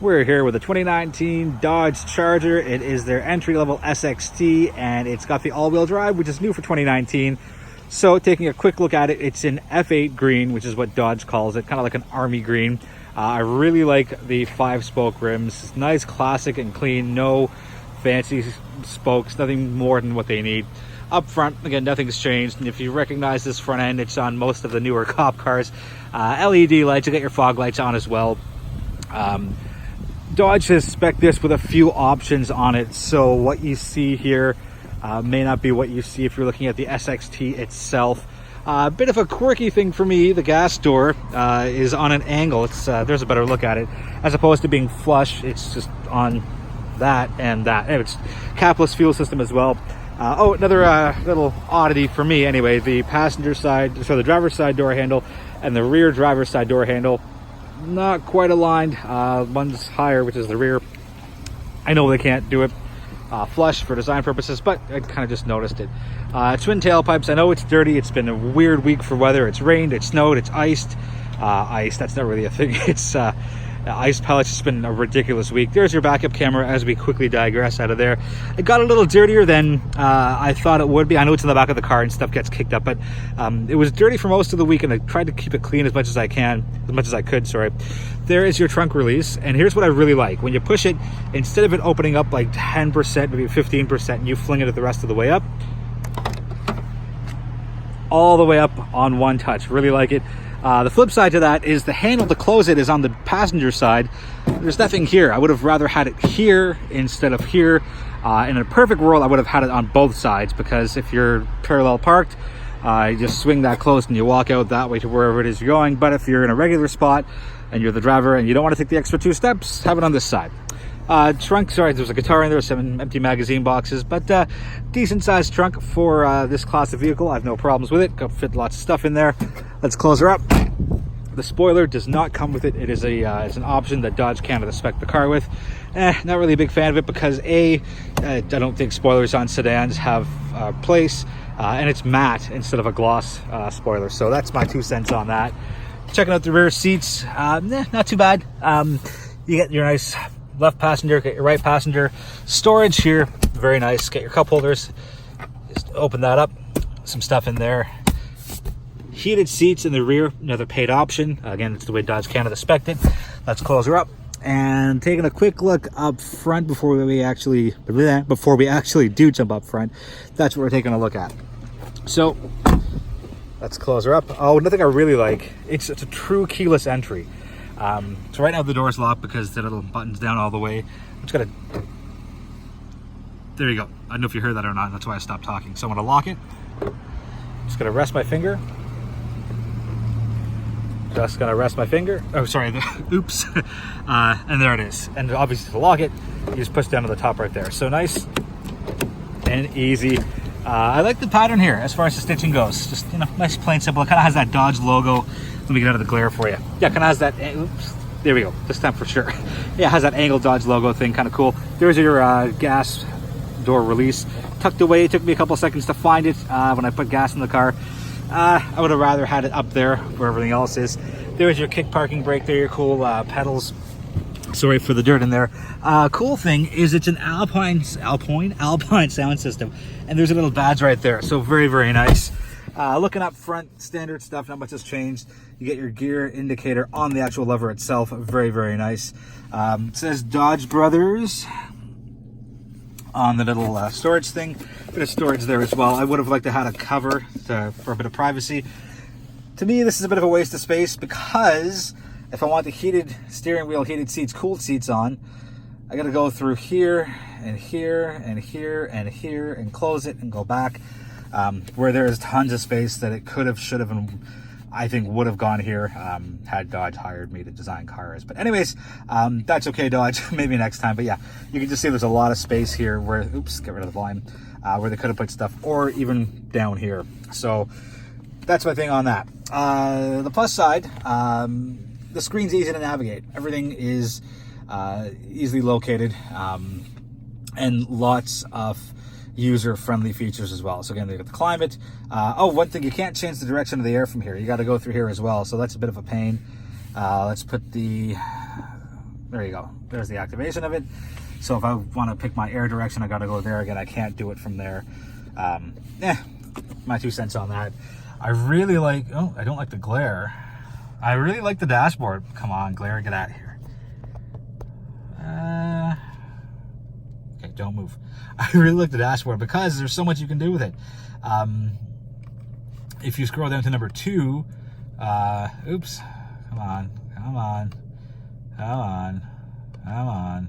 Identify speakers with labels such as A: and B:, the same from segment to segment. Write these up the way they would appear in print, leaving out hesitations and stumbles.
A: We're here with a 2019 Dodge Charger. It is their entry-level SXT, and it's got the all-wheel drive, which is new for 2019. So taking a quick look at it, it's in F8 green, which is what Dodge calls it, kind of like an army green. I really like the 5-spoke rims. It's nice, classic, and clean. No fancy spokes, nothing more than what they need. Up front, again, nothing's changed. And if you recognize this front end, it's on most of the newer cop cars. LED lights, you got your fog lights on as well. Dodge has spec'd this with a few options on it, so what you see here may not be what you see if you're looking at the SXT itself. A bit of a quirky thing for me, the gas door is on an angle. It's there's a better look at it, as opposed to being flush. It's just on that and that. And it's capless fuel system as well. Another little oddity for me anyway, the the driver's side door handle and the rear driver's side door handle, not quite aligned. One's higher, which is the rear. I know they can't do it flush for design purposes, but I kind of just noticed it. Twin tailpipes. I know it's dirty. It's been a weird week for weather. It's rained, it's snowed, it's iced. Ice, that's not really a thing. It's ice pellets. It's been a ridiculous week. There's your backup camera as we quickly digress out of there. It got a little dirtier than I thought it would be. I know it's in the back of the car and stuff gets kicked up, but it was dirty for most of the week, and I tried to keep it clean as much as I could. There is your trunk release, and here's what I really like. When you push it, instead of it opening up like 10%, maybe 15%, and you fling it the rest of the way up, all the way up on one touch. Really like it. The flip side to that is the handle to close it is on the passenger side. There's nothing here. I would have rather had it here instead of here. In a perfect world, I would have had it on both sides, because if you're parallel parked, you just swing that closed and you walk out that way to wherever it is you're going. But if you're in a regular spot and you're the driver and you don't want to take the extra 2 steps, have it on this side. Trunk, there's a guitar in there, some empty magazine boxes, but decent sized trunk for this class of vehicle. I have no problems with it. Could fit lots of stuff in there. Let's close her up. The spoiler does not come with it. It is it's an option that Dodge Canada spec the car with. Not really a big fan of it, because I don't think spoilers on sedans have place, and it's matte instead of a gloss spoiler. So that's my 2 cents on that. Checking out the rear seats, not too bad. You get your nice left passenger, get your right passenger. Storage here, very nice. Get your cup holders, just open that up, some stuff in there. Heated seats in the rear, another paid option. Again, it's the way Dodge Canada spec'd it. Let's close her up, and taking a quick look up front before we actually do jump up front. That's what we're taking a look at. So let's close her up. Oh, another thing I really like, it's a true keyless entry. So right now the door's locked because the little button's down all the way. I'm just gonna, there you go. I don't know if you heard that or not. That's why I stopped talking. So I'm gonna lock it. Just gonna rest my finger. Oh, sorry. Oops. And there it is. And obviously to lock it, you just push down to the top right there. So nice and easy. I like the pattern here as far as the stitching goes. Just, nice, plain, simple. It kind of has that Dodge logo. Let me get out of the glare for you. Yeah, kind of has that. Oops, there we go. This time for sure. Yeah, it has that angled Dodge logo thing. Kind of cool. There's your gas door release. Tucked away. It took me a couple seconds to find it when I put gas in the car. I would have rather had it up there where everything else is. There's your kick parking brake. There, your cool pedals. Sorry for the dirt in there. Cool thing is it's an Alpine sound system, and there's a little badge right there. So very, very nice. Looking up front, standard stuff, not much has changed. You get your gear indicator on the actual lever itself. Very, very nice. It says Dodge Brothers on the little storage thing. Bit of storage there as well. I would have liked to have a cover for a bit of privacy. To me, this is a bit of a waste of space, because if I want the heated steering wheel, heated seats, cooled seats on, I gotta go through here and here and here and here and close it and go back. Where there's tons of space that it could have, should have, and I think would have gone here had Dodge hired me to design cars. But anyways, that's okay, Dodge. Maybe next time. But yeah, you can just see there's a lot of space here where, oops, get rid of the volume, where they could have put stuff, or even down here. So that's my thing on that. The plus side, the screen's easy to navigate. Everything is easily located, and lots of user-friendly features as well. So again, they got the climate. One thing, you can't change the direction of the air from here. You got to go through here as well, so that's a bit of a pain. Let's put the there you go. There's the activation of it. So if I want to pick my air direction, I got to go there again. I can't do it from there. My 2 cents on that. I really like, oh, I don't like the glare. I really like the dashboard. Come on, glare, get out of here. Okay, don't move. I really like the dashboard because there's so much you can do with it. If you scroll down to number 2, oops, come on, come on, come on, come on.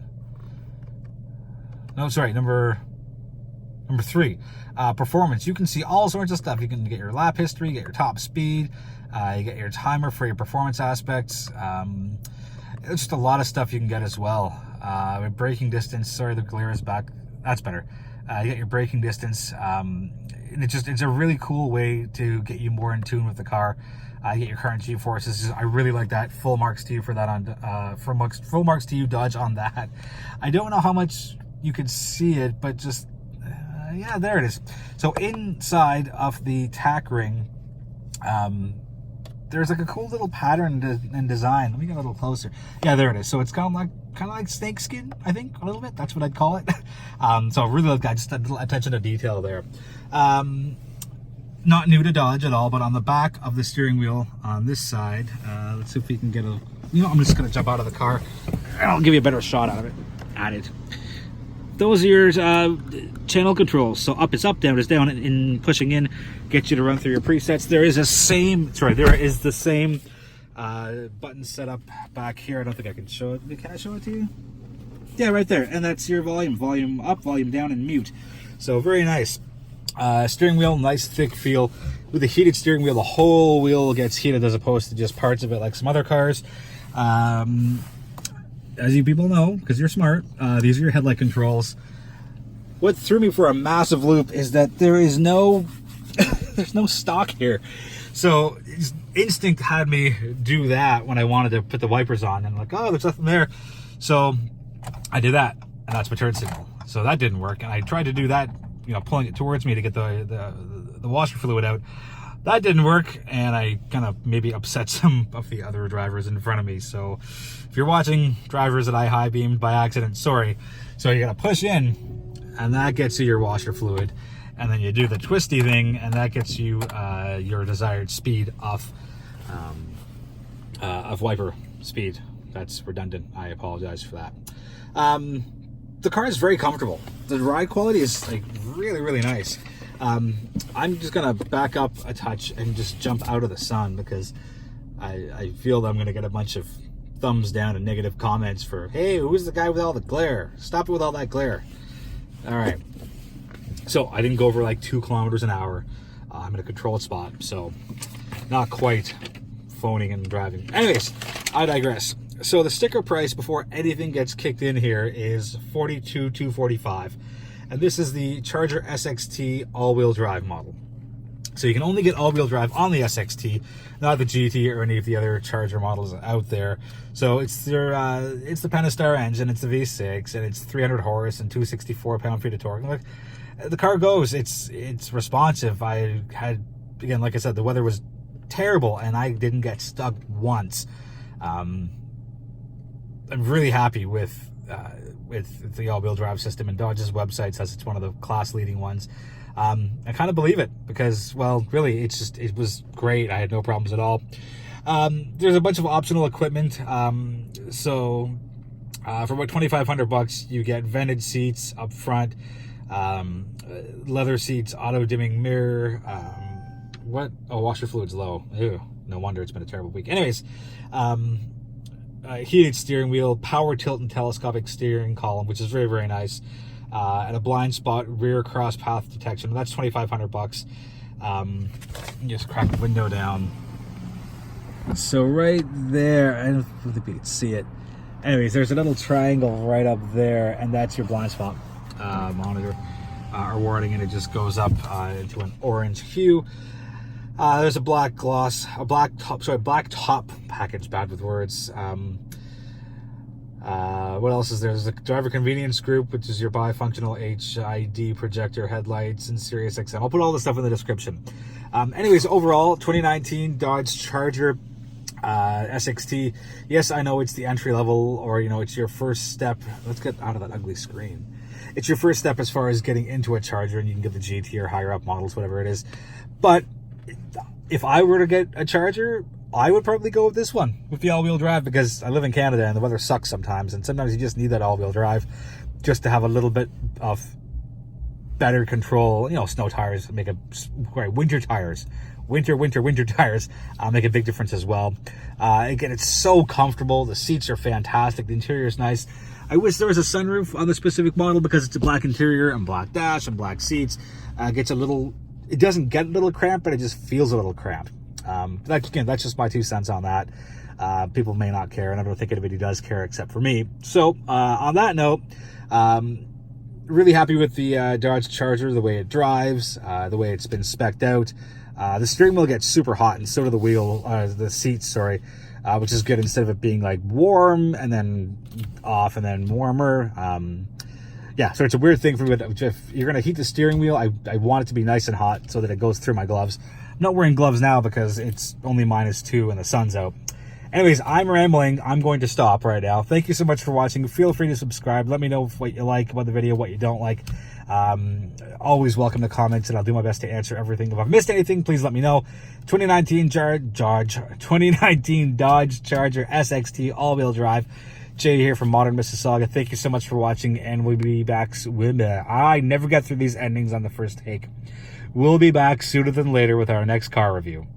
A: No, sorry, number 3, performance. You can see all sorts of stuff. You can get your lap history, get your top speed, you get your timer for your performance aspects. It's just a lot of stuff you can get as well. Braking distance, sorry, the glare is back. That's better. You get your braking distance. It's a really cool way to get you more in tune with the car. You get your current G-forces. I really like that. Full marks to you for that on full marks to you, Dodge, on that. I don't know how much you could see it, but just yeah, there it is. So inside of the tack ring, there's like a cool little pattern and design. Let me get a little closer. Yeah, there it is. So it's kind of like snake skin, I think, a little bit. That's what I'd call it. So I really like that. Just a little attention to detail there. Not new to Dodge at all, but on the back of the steering wheel on this side, let's see if we can get a, I'm just going to jump out of the car and I'll give you a better shot out of it. At it. Those are your channel controls. So up is up, down is down, and in pushing in gets you to run through your presets. There is the same button setup back here. I don't think I can show it. Can I show it to you? Yeah, right there. And that's your volume up, volume down, and mute. So very nice. Steering wheel, nice thick feel. With the heated steering wheel, the whole wheel gets heated as opposed to just parts of it like some other cars. As you people know, because you're smart, these are your headlight controls. What threw me for a massive loop is that there is no there's no stock here. So instinct had me do that when I wanted to put the wipers on, and I'm like, oh, there's nothing there. So I did that, and that's my turn signal. So that didn't work, and I tried to do that, pulling it towards me to get the washer fluid out. That didn't work, and I kind of maybe upset some of the other drivers in front of me. So if you're watching drivers that I high beamed by accident, sorry. So you gotta push in, and that gets you your washer fluid, and then you do the twisty thing, and that gets you your desired speed of wiper speed. That's redundant. I apologize for that. The car is very comfortable. The ride quality is like really, really nice. I'm just gonna back up a touch and just jump out of the sun because I feel that I'm gonna get a bunch of thumbs down and negative comments for, hey, who's the guy with all the glare? Stop it with all that glare. All right. So I didn't go over like 2 kilometers an hour. I'm in a controlled spot, so not quite phoning and driving. Anyways, I digress. So the sticker price before anything gets kicked in here is $42,245. And this is the Charger SXT all-wheel drive model. So you can only get all-wheel drive on the SXT, not the GT or any of the other Charger models out there. So it's their it's the Pentastar engine, it's the V6, and it's 300 horse and 264 pound-feet of torque. Look, the car goes, it's responsive. I had, again, like I said, the weather was terrible, and I didn't get stuck once. I'm really happy with the all-wheel drive system, and Dodge's website says it's one of the class-leading ones. I kind of believe it because, well, really, it was great. I had no problems at all. There's a bunch of optional equipment. So for about $2,500, you get vented seats up front, leather seats, auto-dimming mirror. Washer fluid's low. Ew, no wonder it's been a terrible week. Anyways, heated steering wheel, power tilt and telescopic steering column, which is very, very nice, and a blind spot rear cross path detection. That's $2,500. Just crack the window down. So right there, I don't know if you can see it. Anyways, there's a little triangle right up there, and that's your blind spot monitor or warning, and it just goes up into an orange hue. There's a black top package, bad with words. What else is there? There's a driver convenience group, which is your bifunctional HID projector headlights and Sirius XM. I'll put all the stuff in the description. Anyways, overall, 2019 Dodge Charger. SXT. Yes, I know it's the entry level, or it's your first step. Let's get out of that ugly screen. It's your first step as far as getting into a charger, and you can get the GT or higher up models, whatever it is. But if I were to get a charger, I would probably go with this one with the all-wheel drive, because I live in Canada and the weather sucks sometimes, and sometimes you just need that all-wheel drive just to have a little bit of better control. Snow tires make winter tires. Winter tires make a big difference as well. Again, it's so comfortable. The seats are fantastic. The interior is nice. I wish there was a sunroof on the specific model, because it's a black interior and black dash and black seats. It doesn't get a little cramped, but it just feels a little cramped. That's just my 2 cents on that. People may not care, and I don't think anybody does care except for me. So on that note, really happy with the Dodge Charger, the way it drives, the way it's been spec'd out. The steering wheel gets super hot, and so do the seats, sorry, which is good, instead of it being like warm and then off and then warmer. Yeah, so it's a weird thing for me, but if you're going to heat the steering wheel, I want it to be nice and hot so that it goes through my gloves. I'm not wearing gloves now because it's only -2 and the sun's out. Anyways, I'm rambling. I'm going to stop right now. Thank you so much for watching. Feel free to subscribe. Let me know what you like about the video, what you don't like. Always welcome to comments, and I'll do my best to answer everything. If I've missed anything, please let me know. 2019 Dodge Charger SXT all-wheel drive. Jay here from Modern Mississauga. Thank you so much for watching, and we'll be back. I never get through these endings on the first take. We'll be back sooner than later with our next car review.